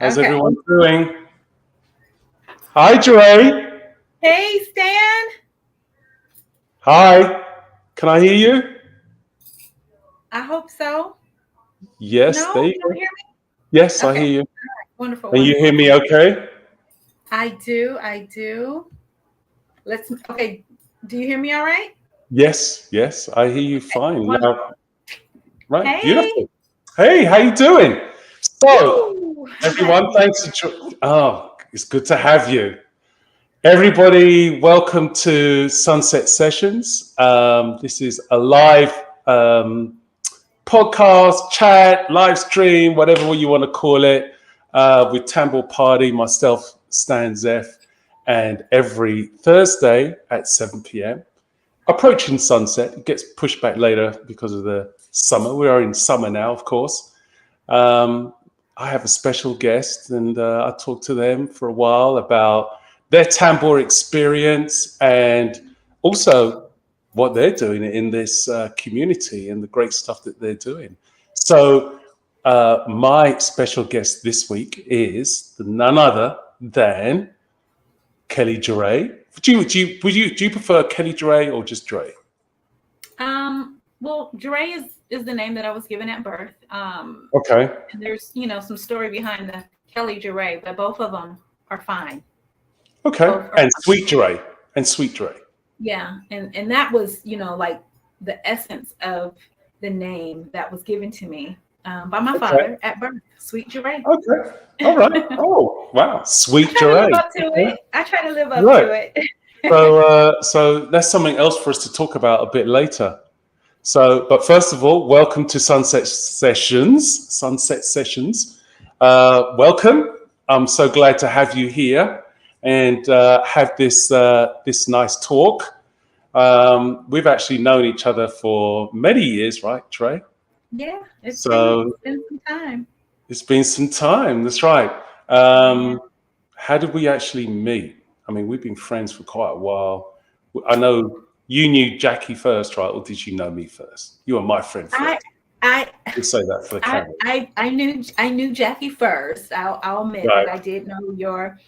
How's Okay. everyone doing? Hi, Jorae. Hey, Stan. Hi. Can I hear you? I hope so. Yes, No, there you you don't go. hear Yes, me? I Okay. hear you. Wonderful, And you hear wonderful. me okay? I do. I do. Okay. Do you hear me all right? Yes, I hear you fine. Wonderful. Now, right, Hey. beautiful. Hey, how you doing? So, Woo. I'm everyone, happy. thanks for oh, it's good to have you. Everybody, welcome to Sunset Sessions. This is a live podcast, chat, live stream, whatever you want to call it, with Tambor'S Party, myself, Stan Zeff, and every Thursday at 7 p.m. Approaching sunset. It gets pushed back later because of the summer. We are in summer now, of course. Um, I have a special guest, and I talked to them for a while about their Tambor experience and also what they're doing in this community and the great stuff that they're doing. So, my special guest this week is none other than Kelly Jorae. Do you prefer Kelly Jorae or just Jorae? Well, Dre is the name that I was given at birth. Okay. And there's some story behind the Kelly Jorae, but both of them are fine. Okay. Both are And Sweet Jorae. And Sweet Jorae. Yeah, and that was like the essence of the name that was given to me by my Okay. father at birth, Sweet Jorae. Okay. All right. Oh, wow. I Sweet try to live Jorae. up to Okay. it. I try to live up Right. to it. So that's something else for us to talk about a bit later. So, but first of all, welcome to Sunset Sessions. Sunset Sessions. Welcome. I'm so glad to have you here and have this nice talk. We've actually known each other for many years, right, Trey? Yeah, it's So been some time. it's been some time. That's right. Yeah. How did we actually meet? I mean, we've been friends for quite a while. I know you knew Jackie first, right? Or did you know me first? You were my friend I first. I We'll say that for the I camera. I knew Jackie first. I'll admit Right. that I did know your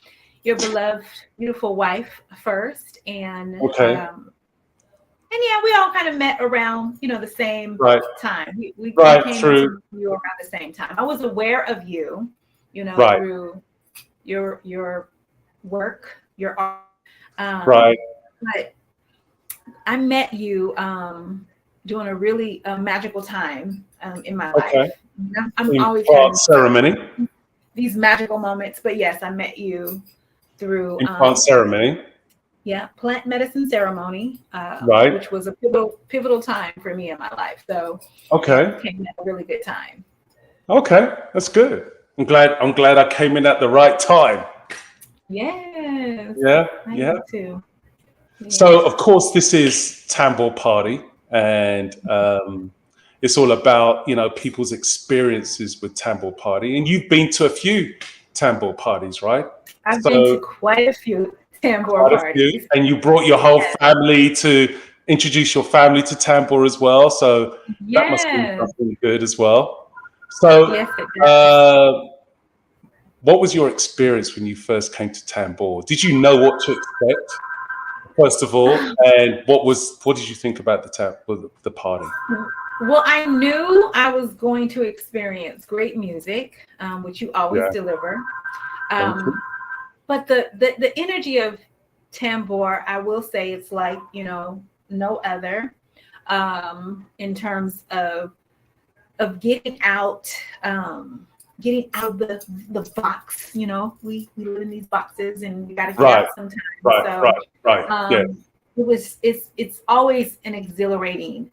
beloved beautiful wife first, Okay. and yeah, we all kind of met around, the same Right. time. We Right. came into Through. you around the same time. I was aware of you, Right. through your work, your art. Right. But I met you during a really magical time in my Okay. life. I'm In always plant having ceremony. these magical moments, but yes, I met you through In plant ceremony. yeah, plant medicine ceremony, Right. which was a pivotal time for me in my life. So Okay. came at a really good time. Okay. That's good. I'm glad I came in at the right time. Yes, Yeah. I Yeah. am too. So, of Yeah. course, this is Tambor'S Party, and it's all about people's experiences with Tambor'S Party. And you've been to a few Tambor'S parties, right? I've been to So quite a few Tambor quite a few, parties. and you brought your whole family to introduce your family to Tambor as well. So that must be Yes, something good as well. So, yes, it does. uh, what was your experience when you first came to Tambor? Did you know what to expect? First of all, and what did you think about the party? Well, I knew I was going to experience great music, which you always Yeah, deliver. thank Um, you. but the energy of Tambor, I will say, it's like no other in terms of getting out of the box. We live in these boxes, and we got to get Right, out sometimes. right, So right. Yeah. it's always an exhilarating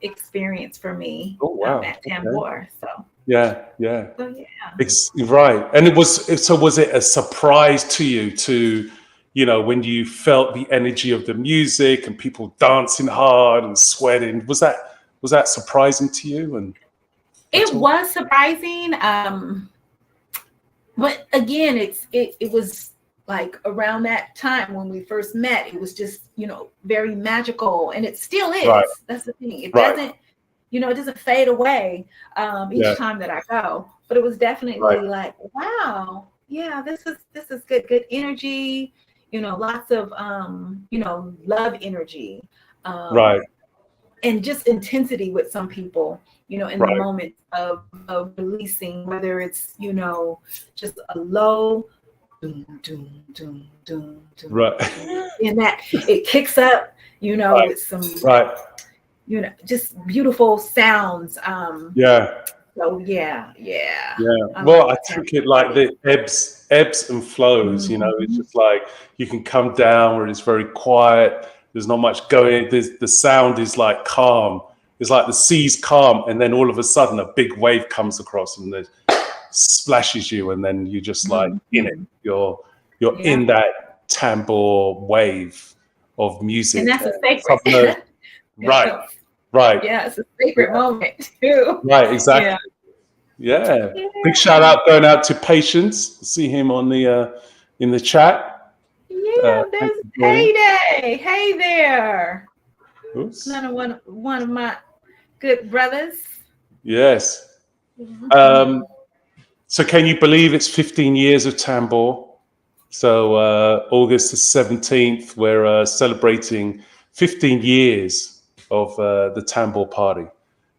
experience for me Oh wow. at Okay. Tambor. So Yeah, yeah. so yeah. Right. And was it a surprise to you when you felt the energy of the music and people dancing hard and sweating? Was that surprising to you and at It all? was surprising. But again, it was like around that time when we first met. It was just very magical, and it still Right, is. That's the thing. It right. doesn't it doesn't fade away Yeah. each time that I go. But it was Right. definitely like, wow, yeah, this is good energy, lots of love energy, Right. and just intensity with some people, in the Right. moment of releasing, whether it's, just a low doom, doom, doom, doom, doom, Right. doom, and that it kicks up, Right. with some, Right. just beautiful sounds. Yeah. So yeah, Yeah. I love Well, I the Tampa took it like party. the ebbs and flows, it's Mhm. just like you can come down where it's very quiet. There's not much going. The sound is like calm. It's like the sea's calm, and then all of a sudden a big wave comes across and it splashes you, and then you're just like in it. Mhm. You're Yeah, in that tambour wave of and music. that's a Some of the, sacred. right, right, Yeah, it's a yeah, sacred moment too. right, Yeah. exactly. Yeah. Big shout Yeah. out going out to Patience. See him on the in the chat. Yeah, Thanks there's for joining. Heyday. Hey there. Oops. Another one of my good brothers. Yes. Um, Mhm. so can you believe it's 15 years of Tambor? So August the 17th, we're celebrating 15 years of the Tambor party.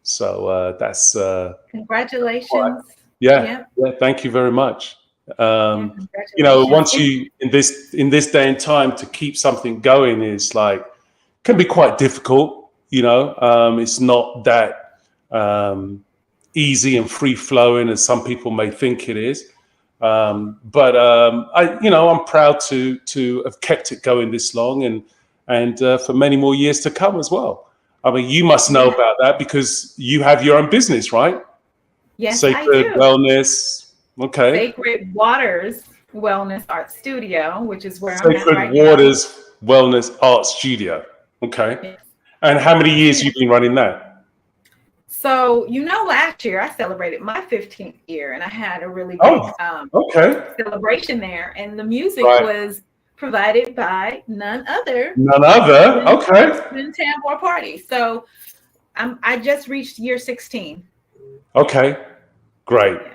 So that's quite, Congratulations. yeah, Yep. yeah. Thank you very much. Yeah, Um, congratulations. once you in this day and time to keep something going is like can be quite difficult. It's not that um, easy and free flowing as some people may think it is. But I'm proud to have kept it going this long and for many more years to come as well. I mean, you must know Yeah. about that because you have your own business, right? Yes, I Sacred do. Wellness. Okay. Sacred Waters Wellness Art Studio, which is where I'm at Sacred right now. Waters Wellness Art Studio. Okay. Yes. And how many years Yeah. you've been running that? So, last year I celebrated my 15th year and I had a really Oh, big okay. celebration there. And the music Right. was provided by none other None other. than, Okay. Tambour Party. So I just reached year 16. Okay. Great. Yeah.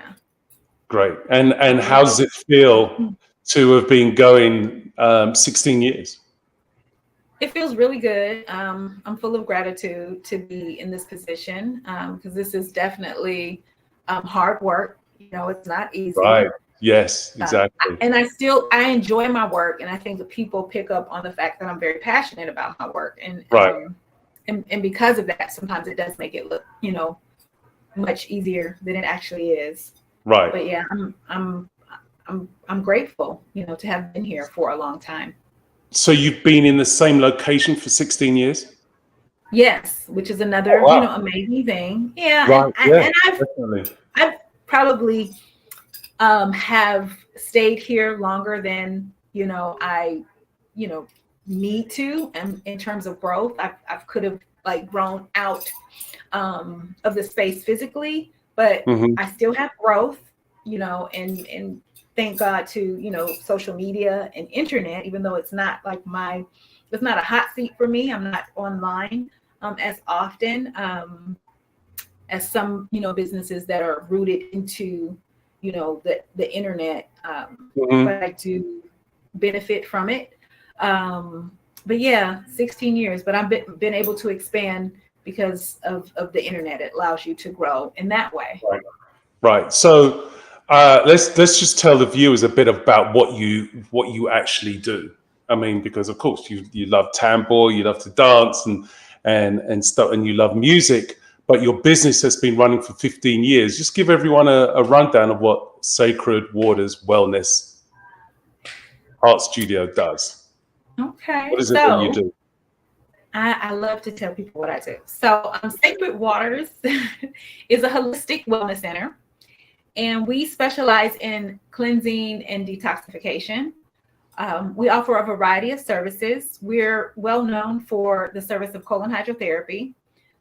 Great. And So how does it feel to have been going 16 years? it feels really good. I'm full of gratitude to be in this position because this is definitely hard work. It's not easy. Right. Yes, exactly. And I enjoy my work, and I think that people pick up on the fact that I'm very passionate about my work, Right. And because of that, sometimes it does make it look, much easier than it actually is. Right. But yeah, I'm grateful, to have been here for a long time. So you've been in the same location for 16 years? Yes, which is Oh, another, wow. amazing thing. Yeah, Right. Yeah, and definitely. I've probably have stayed here longer than I need to, and in terms of growth, I've could have like grown out of the space physically, but Hmm. I still have growth, and thank God to social media and internet, even though it's not like it's not a hot seat for me. I'm not online as often as some businesses that are rooted into the internet, Hmm. but I do benefit from it. But yeah, 16 years, but I've been able to expand because of the internet. It allows you to grow in that way. Right. Right. So let's just tell the viewers a bit about what you actually do. I mean, because of course you love tambour, you love to dance and stuff, and you love music. But your business has been running for 15 years. Just give everyone a rundown of what Sacred Waters Wellness Art Studio does. What Okay, is it that you so do? I love to tell people what I do. So Sacred Waters is a holistic wellness center, and we specialize in cleansing and detoxification. We offer a variety of services. We're well known for the service of colon hydrotherapy.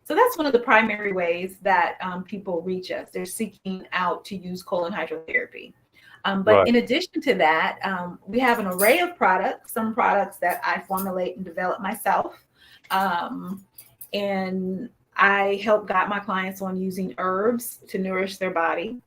So that's one of the primary ways that people reach us. They're seeking out to use colon hydrotherapy. But Right. in addition to that, we have an array of products, some products that I formulate and develop myself. Um, and I help guide my clients on using herbs to nourish their body,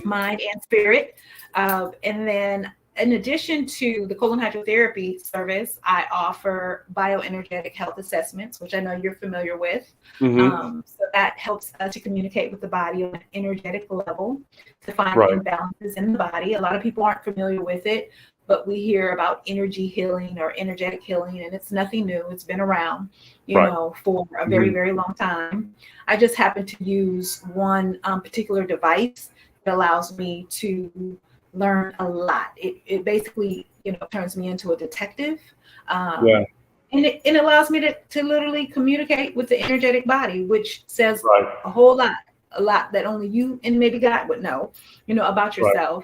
mind, and spirit. And then in addition to the colon hydrotherapy service, I offer bioenergetic health assessments, which I know you're familiar with. So that helps us to communicate with the body on an energetic level to find imbalances in the body. A lot of people aren't familiar with it, but we hear about energy healing or energetic healing, and it's nothing new. It's been around, you know, for a very, very long time. I just happen to use one particular device that allows me to learn a lot. It basically, you know, turns me into a detective. And it allows me to literally communicate with the energetic body, which says a whole lot, a lot that only you and maybe God would know, you know, about yourself.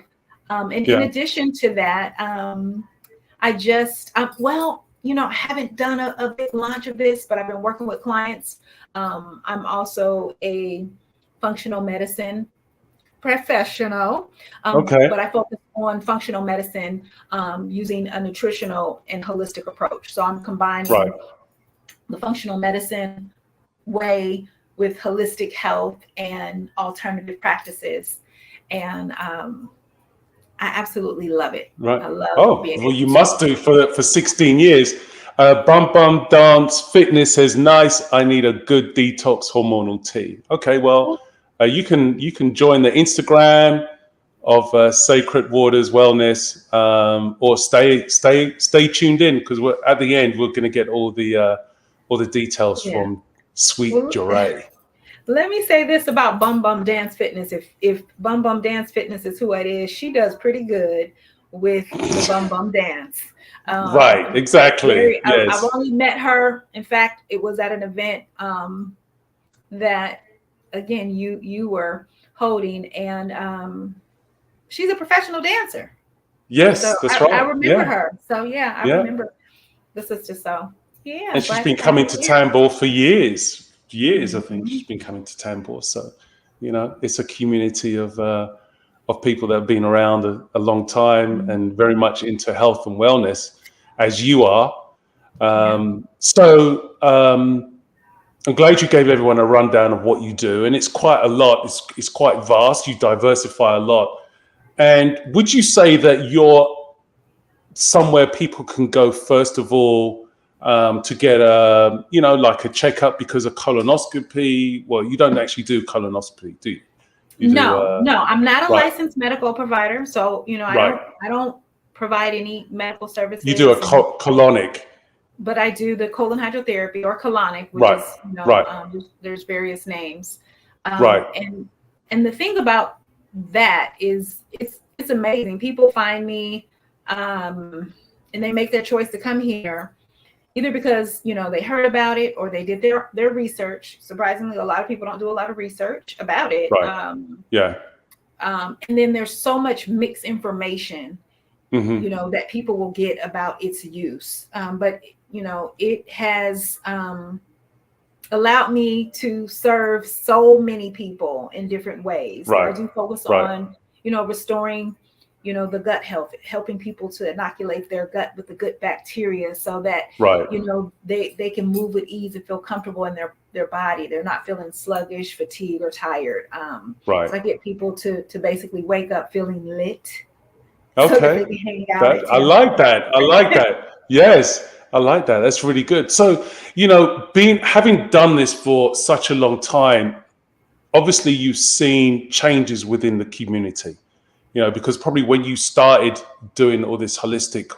And in addition to that, I just, well, you know, I haven't done a big launch of this, but I've been working with clients. I'm also a functional medicine professional, but I focus on functional medicine using a nutritional and holistic approach. So I'm combining the functional medicine way with holistic health and alternative practices. And I absolutely love it. I love being well, you must do for 16 years. Bum Bum Dance Fitness says, nice. I need a good detox hormonal tea. Okay, well, you can join the Instagram of Sacred Waters Wellness, or stay tuned in, because we're at the end. We're going to get all the details from Sweet Jorae. Let me say this about Bum Bum Dance Fitness. If Bum Bum Dance Fitness is who it is, she does pretty good with the Bum Bum Dance. Right, exactly. I've only met her. In fact, it was at an event that, again, you were holding, and she's a professional dancer. Yes, so that's right. I remember her. So I remember the sister. So and she's been coming to Tambor'S for years. I think she's been coming to Tambor'S. So, you know, it's a community of people that have been around a long time and very much into health and wellness, as you are. So I'm glad you gave everyone a rundown of what you do, and it's quite a lot. It's quite vast. You diversify a lot. And would you say that you're somewhere people can go, first of all, to get a, you know, like a checkup because of colonoscopy? Well, you don't actually do colonoscopy, do you? No, I'm not a licensed medical provider. So, you know, I don't provide any medical services. You do a colonic. But I do the colon hydrotherapy, or colonic, which is, you know, there's various names. And the thing about that is it's amazing. People find me and they make their choice to come here either because, you know, they heard about it or they did their research. Surprisingly, a lot of people don't do a lot of research about it. And then there's so much mixed information, you know, that people will get about its use. But, you know, it has allowed me to serve so many people in different ways. So I do focus on, you know, restoring, you know, the gut health, helping people to inoculate their gut with the good bacteria so that, you know, they can move with ease and feel comfortable in their body. They're not feeling sluggish, fatigued, or tired. So I get people to basically wake up feeling lit. Okay. So that they can hang out. I like that. Yes. I like that. That's really good. So, you know, having done this for such a long time, obviously you've seen changes within the community, you know, because probably when you started doing all this holistic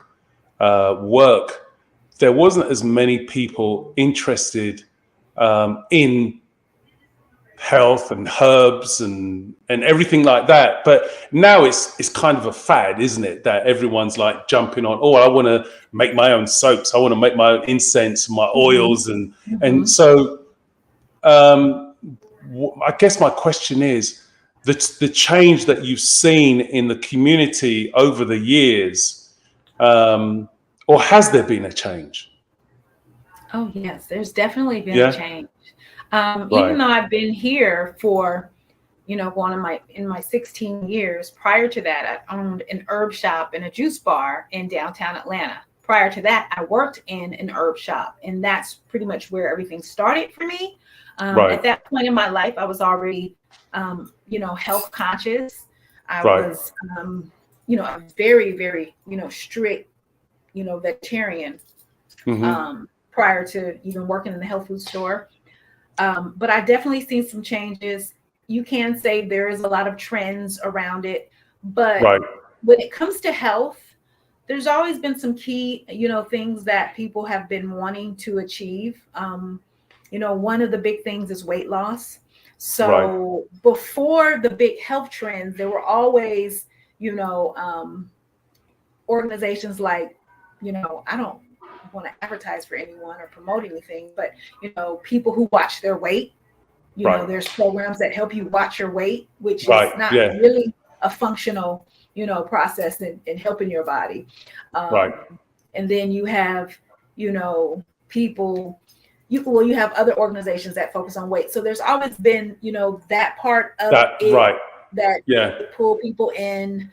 work, there wasn't as many people interested in health and herbs and everything like that. But now it's kind of a fad, isn't it? That everyone's like jumping on, I want to make my own soaps. I want to make my own incense, my oils. And so I guess my question is the change that you've seen in the community over the years, or has there been a change? Oh, yes, there's definitely been a change. Even though I've been here for, you know, in my 16 years. Prior to that, I owned an herb shop and a juice bar in downtown Atlanta. Prior to that, I worked in an herb shop, and that's pretty much where everything started for me. Right. At that point in my life, I was already, health conscious. I Right. was, a very, very, strict, vegetarian prior to even working in the health food store. But I definitely seen some changes. You can say there is a lot of trends around it, but Right. when it comes to health, there's always been some key, things that people have been wanting to achieve. One of the big things is weight loss. So before the big health trends, there were always, organizations like, I don't want to advertise for anyone or promote anything, but, people who watch their weight, there's programs that help you watch your weight, which is not really a functional, process in helping your body. And then you have, people, you have other organizations that focus on weight. So there's always been, that part of that pull people in.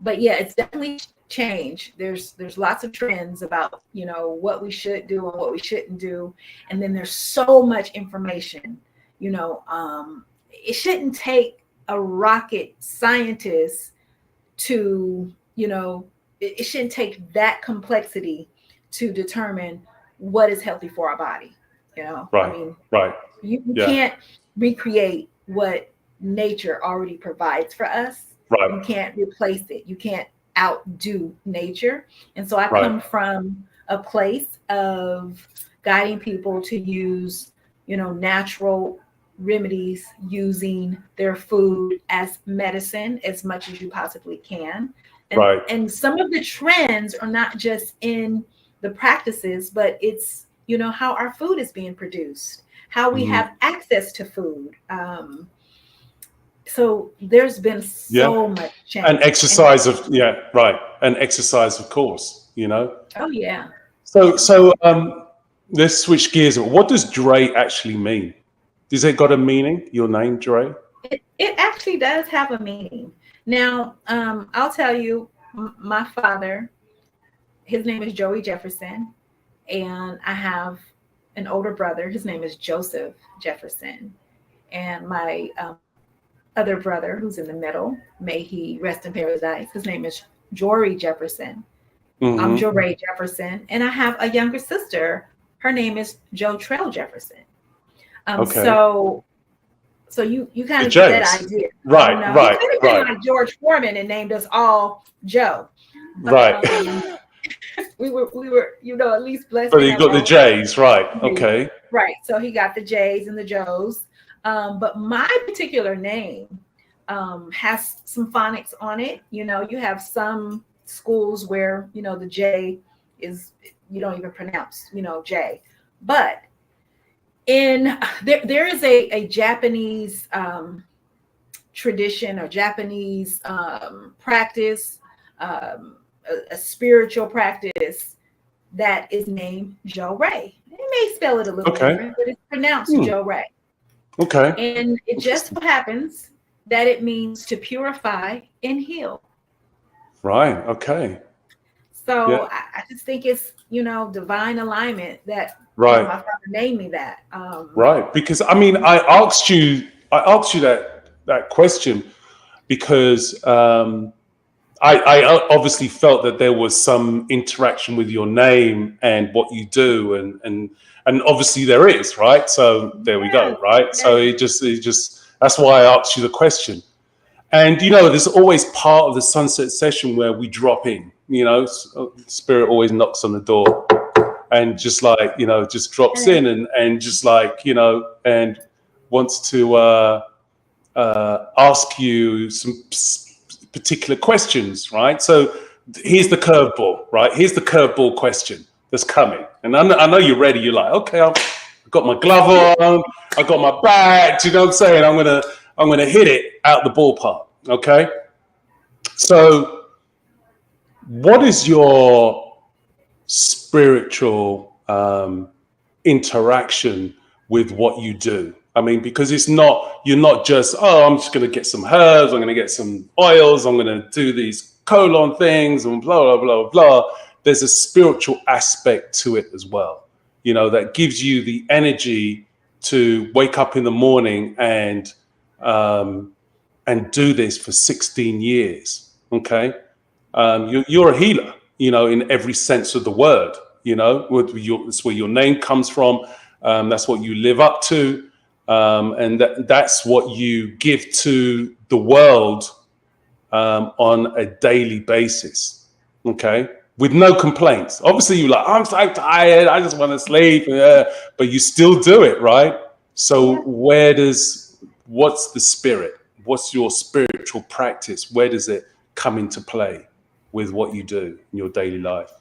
But yeah, it's definitely changed. There's lots of trends about, what we should do and what we shouldn't do. And then there's so much information, it shouldn't take a rocket scientist to, it shouldn't take that complexity to determine what is healthy for our body. You can't recreate what nature already provides for us. You can't replace it. You can't outdo nature. And so I come from a place of guiding people to use, natural remedies, using their food as medicine as much as you possibly can. And some of the trends are not just in the practices, but it's, how our food is being produced, how we have access to food. So there's been so much change. And exercise and exercise, of course, Oh yeah. So let's switch gears. What does Jorae actually mean? Does it got a meaning, your name, Jorae? It actually does have a meaning. Now, I'll tell you, my father, his name is Joey Jefferson, and I have an older brother. His name is Joseph Jefferson. And my other brother, who's in the middle, may he rest in paradise, his name is Jory Jefferson. I'm Jorae Jefferson. And I have a younger sister. Her name is Jo Trail Jefferson. So you kind of get that idea. Right. Like George Foreman and named us all Joe. But, we were, at least blessed. But you got the J's, right? Okay. Right. So he got the J's and the Joes. But my particular name has some phonics on it. You have some schools where, the J is, you don't even pronounce, J. But there is a Japanese tradition or Japanese practice, a spiritual practice that is named Jorae. They may spell it a little different, but it's pronounced Jorae. Okay. And it just so happens that it means to purify and heal. Right. Okay. So I just think it's, divine alignment that my father named me that. Right. Because I asked you that question because I obviously felt that there was some interaction with your name and what you do, and obviously there is, right? So there we go, right? Yes. So it just that's why I asked you the question. And there's always part of the sunset session where we drop in. Spirit always knocks on the door and just just drops in and just and wants to ask you some particular questions, right? So here's the curveball, right? Here's the curveball question that's coming. And I know you're ready. You're like, okay, I've got my glove on, I got my bag. Do you know what I'm saying? I'm gonna hit it out the ballpark. Okay. So what is your spiritual interaction with what you do? Because you're not just, I'm just going to get some herbs, I'm going to get some oils, I'm going to do these colon things and blah, blah, blah, blah. There's a spiritual aspect to it as well. that gives you the energy to wake up in the morning and do this for 16 years. Okay. You're a healer, in every sense of the word, that's where your name comes from. That's what you live up to. And that's what you give to the world on a daily basis. Okay. With no complaints. Obviously, you're like, I'm so tired, I just want to sleep. But you still do it, right? So what's the spirit? What's your spiritual practice? Where does it come into play with what you do in your daily life?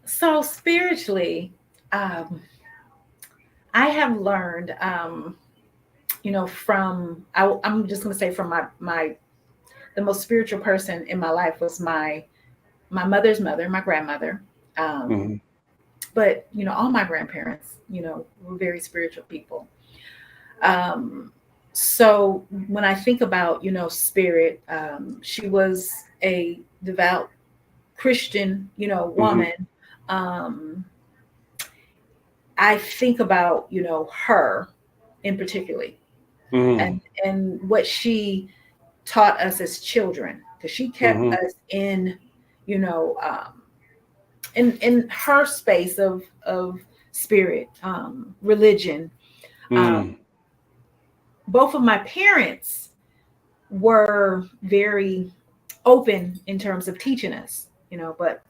So spiritually, I have learned, I'm just going to say from the most spiritual person in my life was my mother's mother, my grandmother. But, all my grandparents, were very spiritual people. So when I think about, Spirit, she was a devout Christian, woman. I think about, her in particularly and what she taught us as children, because she kept us in, in her space of spirit, religion. Both of my parents were very open in terms of teaching us, but,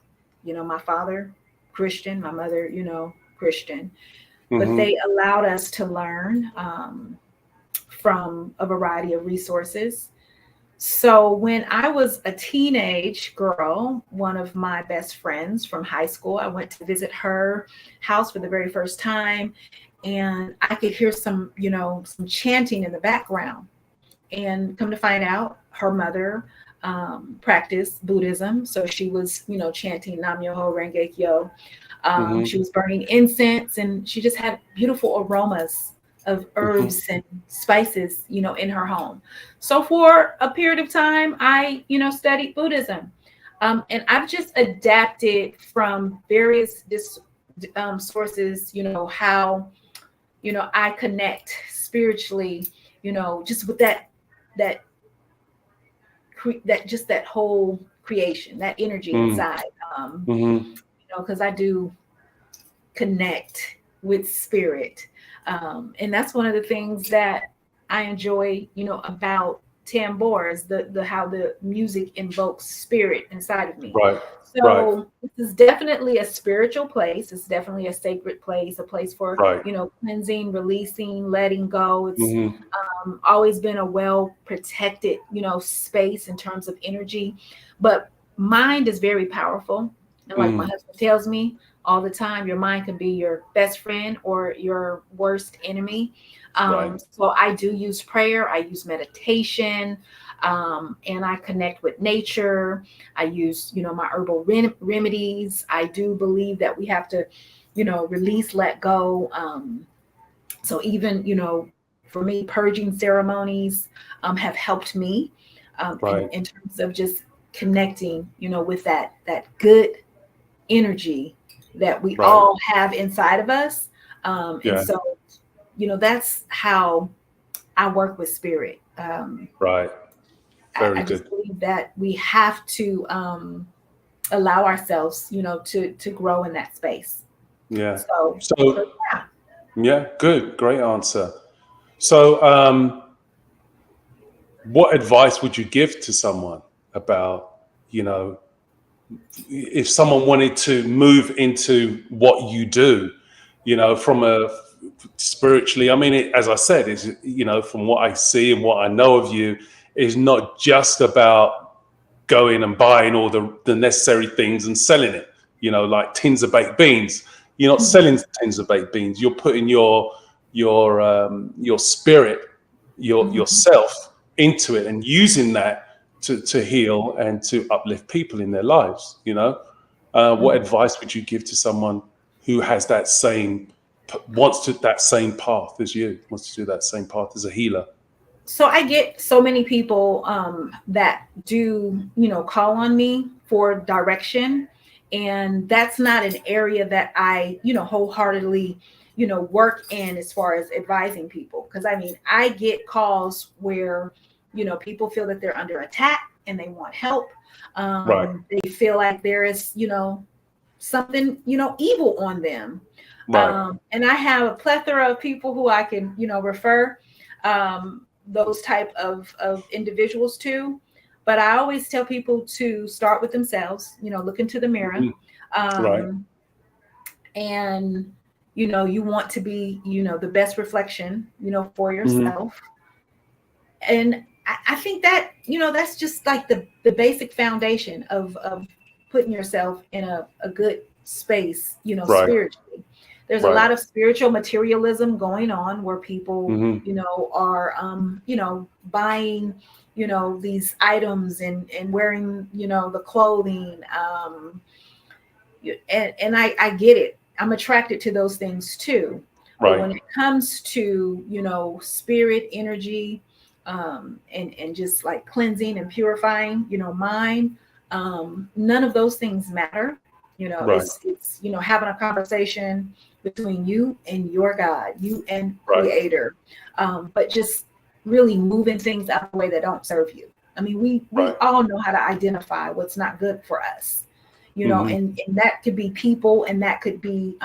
my father, Christian, my mother, Christian, but they allowed us to learn from a variety of resources. So when I was a teenage girl, one of my best friends from high school, I went to visit her house for the very first time, and I could hear some chanting in the background. And come to find out, her mother practiced Buddhism. So she was, chanting Nam Myoho Renge Kyo. She was burning incense, and she just had beautiful aromas of herbs and spices, in her home. So for a period of time, I, studied Buddhism. And I've just adapted from various sources, how, I connect spiritually, just with that whole creation, that energy inside, because I do connect with spirit. And that's one of the things that I enjoy, about Tambor'S, the how the music invokes spirit inside of me. Right. So this is definitely a spiritual place. It's definitely a sacred place, a place for, cleansing, releasing, letting go. It's always been a well protected, space in terms of energy. But mind is very powerful. And like my husband tells me all the time, your mind can be your best friend or your worst enemy. So I do use prayer. I use meditation. And I connect with nature. I use, my herbal remedies. I do believe that we have to, release, let go. So even, for me, purging ceremonies have helped me in terms of just connecting, with that good energy that we all have inside of us. And so, that's how I work with spirit. I just believe that we have to allow ourselves, to grow in that space. Yeah. So yeah, good. Great answer. So what advice would you give to someone about, if someone wanted to move into what you do, from a spiritually, I mean, as I said, is, from what I see and what I know of you, is not just about going and buying all the necessary things and selling it, like tins of baked beans. You're not selling tins of baked beans. You're putting your spirit, yourself into it and using that to heal and to uplift people in their lives. What advice would you give to someone who has that same path as you, wants to do that same path as a healer? So I get so many people that do, call on me for direction. And that's not an area that I, wholeheartedly, work in as far as advising people. Because I mean, I get calls where, people feel that they're under attack and they want help. Right. They feel like there is, something, evil on them. Right. And I have a plethora of people who I can, refer those type of individuals to. But I always tell people to start with themselves, look into the mirror. Right. And, you want to be, the best reflection, for yourself. And I think that, that's just like the basic foundation of putting yourself in a good space, Right. spiritually. There's a lot of spiritual materialism going on where people, are, buying, these items and wearing, the clothing. And I get it. I'm attracted to those things too. But when it comes to, spirit, energy, and just like cleansing and purifying, mind, none of those things matter. It's having a conversation between you and your God, you and Creator, but just really moving things out of the way that don't serve you. I mean, we all know how to identify what's not good for us, and that could be people, and that could be,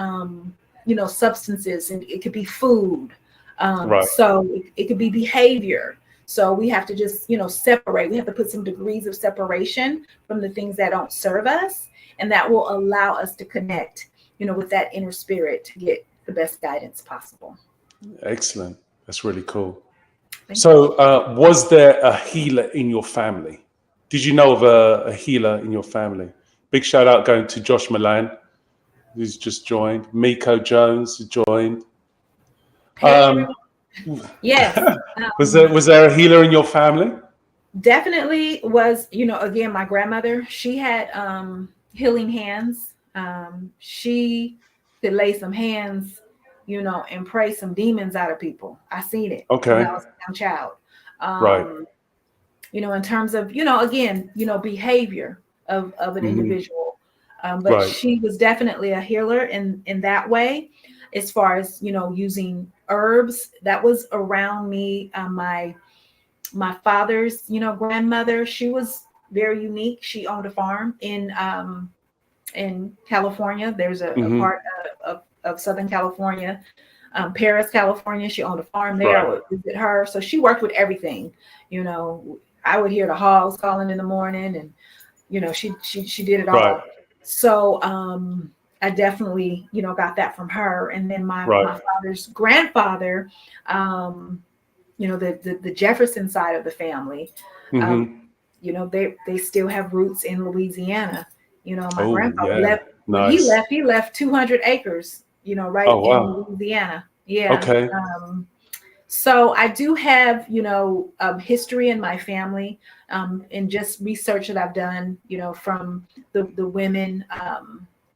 substances, and it could be food. So it could be behavior. So we have to just, separate. We have to put some degrees of separation from the things that don't serve us. And that will allow us to connect, with that inner spirit to get the best guidance possible. Excellent. That's really cool. So was there a healer in your family? Did you know of a healer in your family? Big shout out going to Josh Milan, who's just joined. Miko Jones joined. Yes. Was there a healer in your family? Definitely was, again, my grandmother, she had healing hands. She could lay some hands, and pray some demons out of people. I seen it when I was a young child. In terms of, again, behavior of an individual. But she was definitely a healer in that way, as far as, using herbs. That was around me. My father's, grandmother, she was very unique. She owned a farm in California. There's a part of Southern California, Paris, California. She owned a farm there. I would visit her. So she worked with everything. I would hear the hogs calling in the morning, and she did it all. So I definitely, got that from her. And then my father's grandfather, the Jefferson side of the family, they still have roots in Louisiana. My grandpa left. When he left 200 acres, in Louisiana. Yeah. Okay. So I do have, history in my family, and just research that I've done, from the women,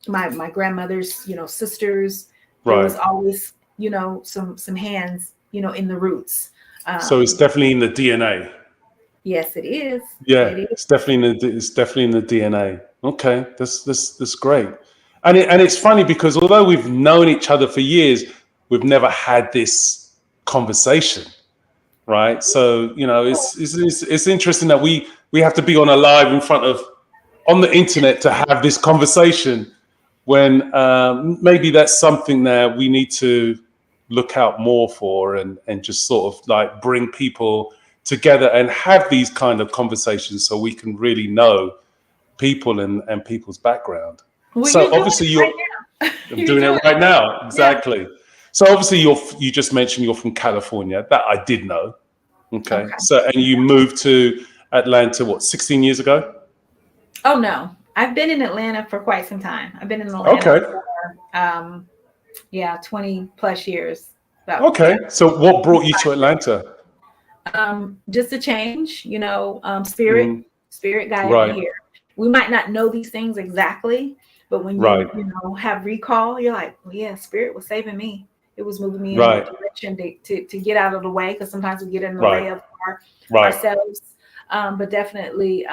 my grandmother's, sisters. There was always, some hands, in the roots. So it's definitely in the DNA. Yes, it is. Yeah, it's definitely in the DNA. Okay, that's great. And it's funny because although we've known each other for years, we've never had this conversation, right? So it's interesting that we have to be on a live on the internet to have this conversation, when maybe that's something that we need to look out more for, and just sort of like bring people together and have these kind of conversations so we can really know people and people's background. Well, so obviously I'm doing it right now. Exactly. Yeah. So obviously you just mentioned you're from California. That I did know. Okay. So, and you moved to Atlanta, 16 years ago? Oh, no. I've been in Atlanta for quite some time. I've been in Atlanta for 20 plus years. Okay. So what brought you to Atlanta? Just a change, spirit guided me here. We might not know these things exactly, but when you have recall, you're like, well, yeah, spirit was saving me. It was moving me in a direction to get out of the way, because sometimes we get in the way of ourselves. But definitely,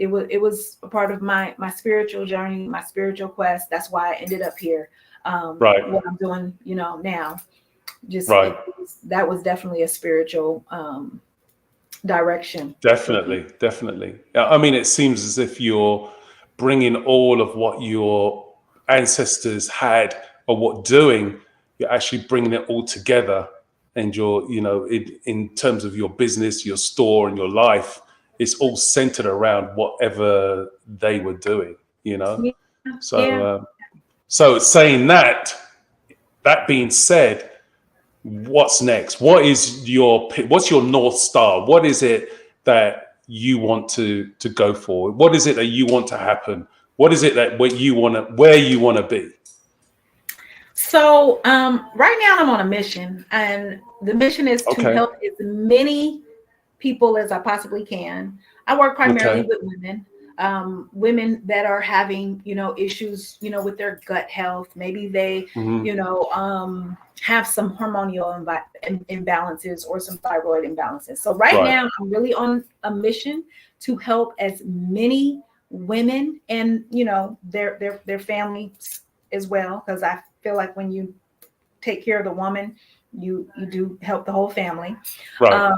was a part of my spiritual journey, my spiritual quest. That's why I ended up here. Right. What I'm doing, now, just Right. that was definitely a spiritual direction. Definitely. I mean, it seems as if you're bringing all of what your ancestors had or what doing, you're actually bringing it all together. And you're, in terms of your business, your store, and your life, it's all centered around whatever they were doing, Yeah. So, so saying that being said, what's next? What's your North Star? What is it that you want to go for? What is it that you want to happen? What is it that where you want to be? So right now I'm on a mission, and the mission is to Okay. help as many people as I possibly can. I work primarily Okay. with women that are having, issues, with their gut health. Maybe they, Mhm. have some hormonal imbalances or some thyroid imbalances. So right Right. now I'm really on a mission to help as many women and, their families as well, because I feel like when you take care of the woman, you do help the whole family. Right.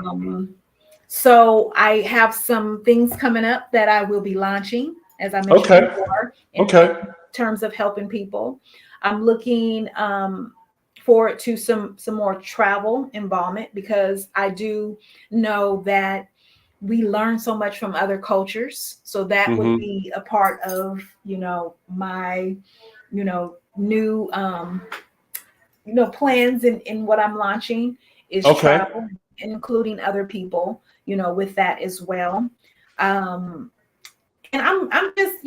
So I have some things coming up that I will be launching, as I mentioned Okay. before, in Okay. terms of helping people. I'm looking forward to some more travel involvement, because I do know that we learn so much from other cultures. So that would Hmm. be a part of, my, new plans in what I'm launching is Okay. travel, including other people, with that as well. Um, and I'm just,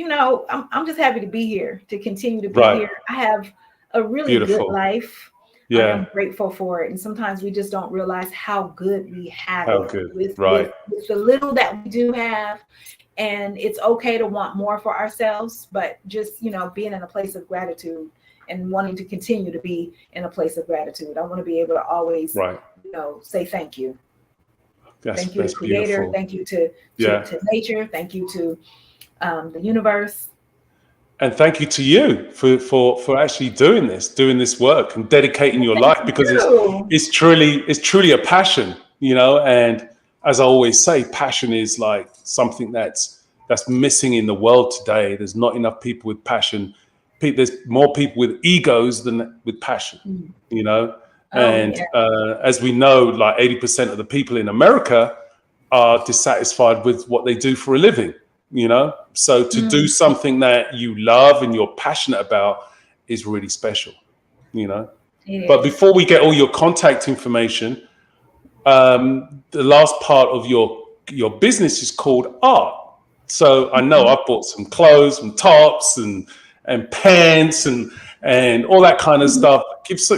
I'm just happy to be here, to continue to be Right. here. I have a really good Beautiful. life, and Yeah. I'm grateful for it. And sometimes we just don't realize how good we have How it good. with Right. the little that we do have. And it's okay to want more for ourselves, but just, being in a place of gratitude and wanting to continue to be in a place of gratitude. I want to be able to always, Right. say thank you. Thank you to That's Creator. beautiful. Thank you to Yeah. nature. Thank you to the universe. And thank you to you for actually doing this work and dedicating Well, your thank life, because you. it's truly a passion, and as I always say, passion is like something that's missing in the world today. There's not enough people with passion. There's more people with egos than with passion, Mm. you know. Oh And yeah. as we know, like 80% of the people in America are dissatisfied with what they do for a living, so to do Mm, something that you love and you're passionate about is really special, you know it but is. before we get all your contact information, the last part of your business is called art. So I know Mhm. I've bought some clothes, some tops, and pants, and all that kind of Mhm. stuff.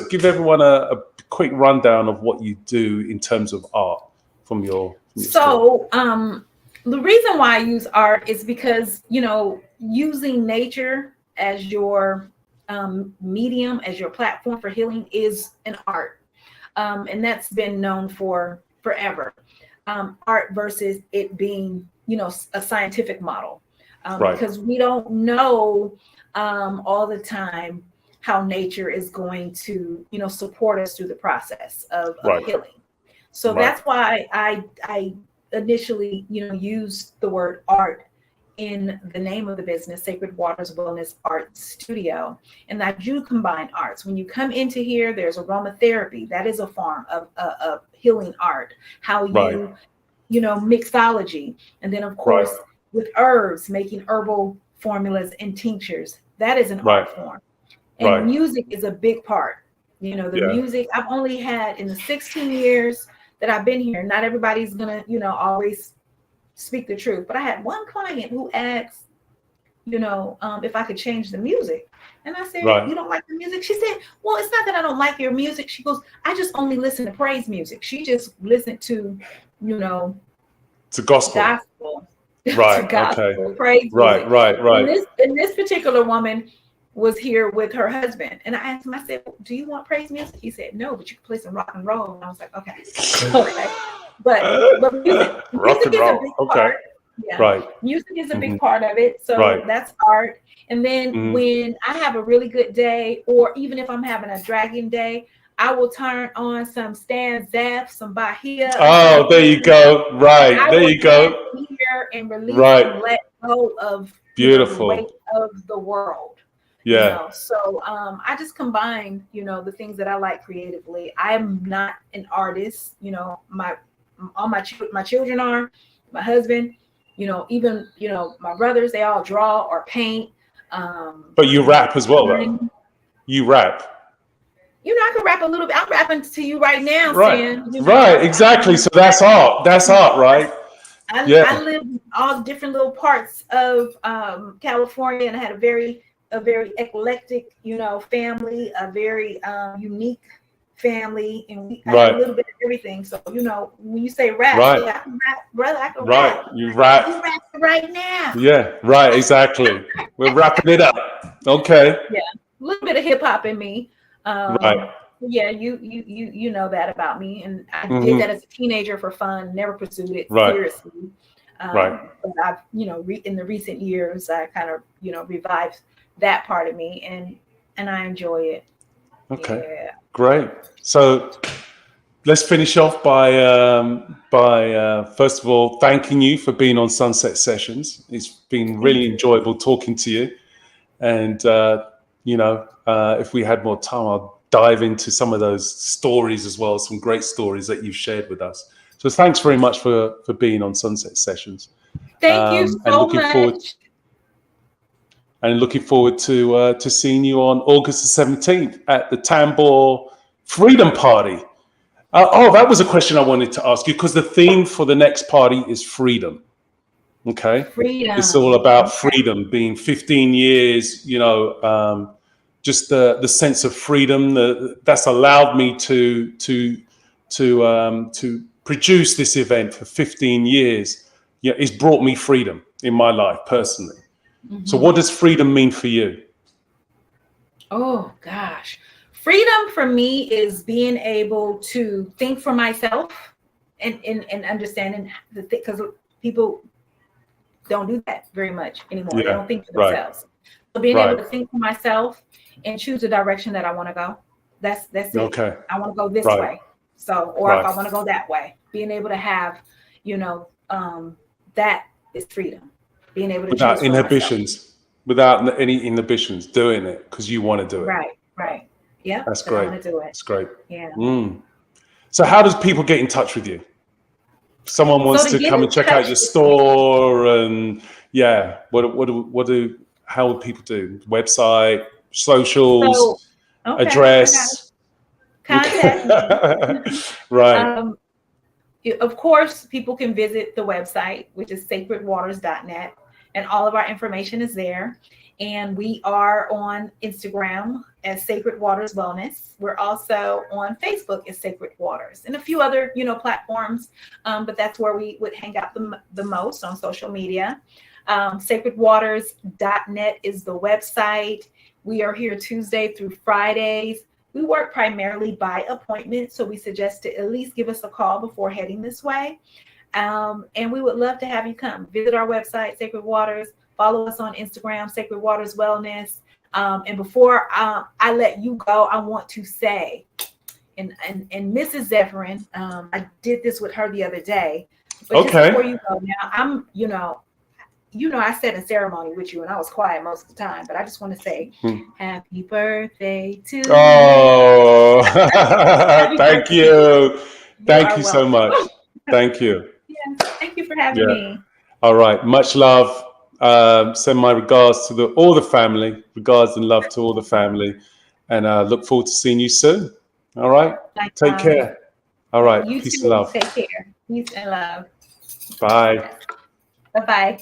Give everyone a quick rundown of what you do in terms of art from your store. So, the reason why I use art is because, using nature as your medium, as your platform for healing, is an art. And that's been known for forever. Art versus it being, a scientific model, Right. because we don't know all the time how nature is going to, support us through the process of Right. healing. So Right. that's why I initially, used the word art in the name of the business, Sacred Waters Wellness Art Studio. And I do combine arts. When you come into here, there's aromatherapy. That is a form of healing art. How Right. mixology. And then, of Right. course, with herbs, making herbal formulas and tinctures. That is an Right. art form. And Right. music is a big part. The Yeah. music I've only had in the 16 years that I've been here. Not everybody's gonna, always speak the truth. But I had one client who asked, if I could change the music. And I said, Right. "You don't like the music?" She said, "Well, it's not that I don't like your music." She goes, "I just only listen to praise music." She just listened to, you know, It's a gospel. gospel, to Right. Okay. gospel praise Right. music. Right. And Right. this particular woman was here with her husband, and I asked him. I said, "Do you want praise music?" He said, "No, but you can play some rock and roll." And I was like, "Okay, okay." But music Rock and is a roll. big Okay. part. Yeah. Right. Music is a Hmm. big part of it. So Right. that's art. And then Hmm. when I have a really good day, or even if I'm having a dragging day, I will turn on some Stan Zeff, some Bahia or Oh, there something. you go. And Right. I There will you dance go. here and release Right. and let go of, the weight Beautiful. of the world. Yeah. So I just combine, the things that I like creatively. I'm not an artist, my children are, my husband, even, my brothers, they all draw or paint. But you My rap as well, though. son, You rap. I can rap a little bit. I'm rapping to you right now, Right. Stan. Right. Exactly. So that's art. That's art, right? I Yeah. lived in all different little parts of California, and I had a very eclectic, family, a very unique family, and I had a Right. little bit of everything. So, when you say rap, Right. yeah, I can rap, brother. I can Right. rap. You You rap. rap right now. Yeah. Right. Exactly. We're wrapping it up. Okay. Yeah, a little bit of hip hop in me. Right. Yeah, you know that about me, and I did that Hmm. as a teenager for fun. Never pursued it Right. seriously. Right. But I've, in the recent years, I kind of, revived that part of me, and I enjoy it. Okay. Yeah. Great. So let's finish off by first of all thanking you for being on Sunset Sessions. It's been Thank really you. enjoyable talking to you, and if we had more time, I'll dive into some of those stories as well. Some great stories that you've shared with us. So thanks very much for being on Sunset Sessions, Thank you and so much. looking forward to seeing you on August the 17th at the Tambor Freedom Party. That was a question I wanted to ask you, because the theme for the next party is freedom. Okay. It's all Freedom. about Okay. freedom, being 15 years, just the sense of freedom that's allowed me to produce this event for 15 years. Yeah, it's brought me freedom in my life personally. So Mhm. what does freedom mean for you? Oh gosh. Freedom for me is being able to think for myself, and understanding the thing, because people don't do that very much anymore. They Yeah. don't think for Right. themselves. So being able Right. to think for myself and choose the direction that I want to go. That's it. Okay. I want to go this Right. way. So, or if Right. I want to go that way, being able to have, you know, that is freedom. Being able to choose Without for myself. inhibitions, without any inhibitions, doing it because you want to do it. Right, right. Yep, That's because I great. want to do it. That's great. Yeah. Mm. So how does people get in touch with you? If someone So wants to to get come in and check out touch your with me, store, and yeah, how would people do? Website, so socials, okay, I got it. address. Contact me. Right. Um, of course, people can visit the website, which is sacredwaters.net, and all of our information is there. And we are on Instagram as Sacred Waters Wellness. We're also on Facebook as Sacred Waters, and a few other, platforms. But that's where we would hang out the most on social media. Sacredwaters.net is the website. We are here Tuesday through Fridays. We work primarily by appointment, so we suggest to at least give us a call before heading this way. And we would love to have you come visit our website, Sacred Waters. Follow us on Instagram, Sacred Waters Wellness. And before I let you go, I want to say, and Mrs. Zephyrin, I did this with her the other day. But just before Okay. you go, now I sat in ceremony with you, and I was quiet most of the time. But I just want to say, Hmm. happy birthday to you. Oh, Happy thank birthday. you. You Thank are you so welcome. much. Thank you. Yes, thank you for having Yeah. me. All right. Much love. Send my regards to all the family. Regards and love to all the family. And look forward to seeing you soon. All right. Take Likewise. care. All right. You Peace and too. love. Take care. Peace and love. Bye. Bye bye.